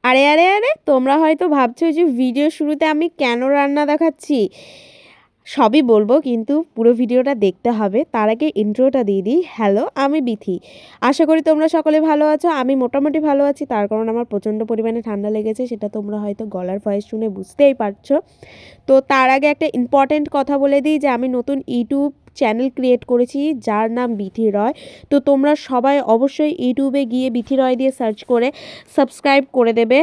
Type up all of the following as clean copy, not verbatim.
আরে আরে আরে তোমরা হয়তো ভাবছো যে ভিডিও শুরুতে আমি কেন রান্না দেখাচ্ছি। সবই বলবো, কিন্তু পুরো ভিডিওটা দেখতে হবে। তার আগে ইন্ট্রোটা দিয়ে দিই। হ্যালো, আমি বিথি। আশা করি তোমরা সকলে ভালো আছো। আমি মোটামুটি ভালো আছি, তার কারণ আমার প্রচণ্ড পরিমাণে ঠান্ডা লেগেছে, সেটা তোমরা হয়তো গলার ভয়েস শুনে বুঝতেই পারছো। তো তার আগে একটা ইম্পর্ট্যান্ট কথা বলে দিই যে আমি নতুন ইউটিউব চ্যানেল ক্রিয়েট করেছি, যার নাম বিথি রয়। তো তোমরা সবাই অবশ্যই ইউটিউবে গিয়ে বিথি রয় দিয়ে সার্চ করে সাবস্ক্রাইব করে দেবে।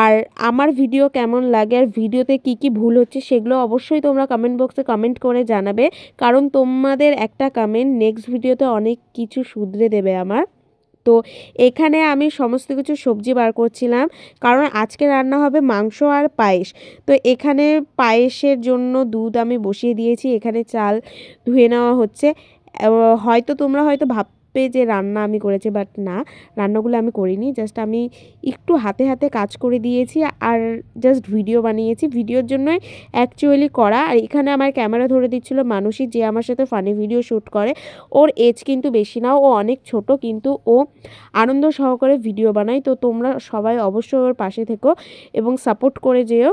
আর আমার ভিডিও কেমন লাগে আর ভিডিওতে কি কি ভুল হচ্ছে সেগুলো অবশ্যই তোমরা কমেন্ট বক্সে কমেন্ট করে জানাবে, কারণ তোমাদের একটা কমেন্ট নেক্সট ভিডিওতে অনেক কিছু শুধরে দেবে আমার। তো এখানে আমি সমস্ত কিছু সবজি বার করছিলাম, কারণ আজকে রান্না হবে মাংস আর পায়েস। তো এখানে পায়েসের জন্য দুধ আমি বসিয়ে দিয়েছি, এখানে চাল ধুয়ে নেওয়া হচ্ছে। হয়তো তোমরা হয়তো ভাববে যে রান্না আমি করেছি, বাট না, রান্নাগুলো আমি করিনি। জাস্ট আমি একটু হাতে হাতে কাজ করে দিয়েছি আর জাস্ট ভিডিও বানিয়েছি, ভিডিওর জন্যই অ্যাকচুয়ালি করা। আর এখানে আমার ক্যামেরা ধরে দিচ্ছিল মানুষই, যে আমার সাথে ফানি ভিডিও শ্যুট করে। ওর এজ কিন্তু বেশি না, ও অনেক ছোট, কিন্তু ও আনন্দ সহকারে ভিডিও বানায়। তো তোমরা সবাই অবশ্যই ওর পাশে থেকো এবং সাপোর্ট করে যেও।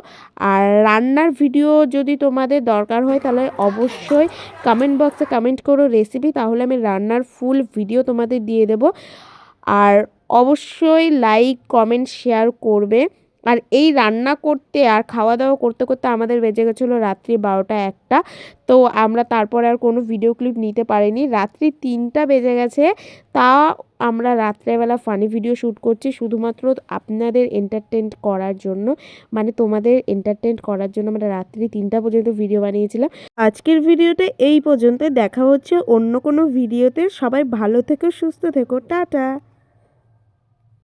আর রান্নার ভিডিও যদি তোমাদের দরকার হয় তাহলে অবশ্যই কমেন্ট বক্সে কমেন্ট করো রেসিপি, তাহলে আমি রান্নার ফুল ভিডিও তোমাদের দিয়ে দেবো। আর অবশ্যই লাইক কমেন্ট শেয়ার করবে। আর এই রান্না করতে আর খাওয়া দাওয়া করতে করতে আমাদের বেজে গেছিলো রাত্রি 12টা 1টা। তো আমরা তারপরে আর কোনো ভিডিও ক্লিপ নিতে পারিনি, রাত্রি 3টা বেজে গেছে। তা আমরা রাত্রেবেলা ফানি ভিডিও শ্যুট করছি শুধুমাত্র আপনাদের এন্টারটেন করার জন্য, মানে তোমাদের এন্টারটেন করার জন্য আমরা রাত্রি 3টা পর্যন্ত ভিডিও বানিয়েছিলাম। আজকের ভিডিওটা এই পর্যন্ত, দেখা হচ্ছে অন্য কোনো ভিডিওতে। সবাই ভালো থেকো, সুস্থ থেকো, টাটা।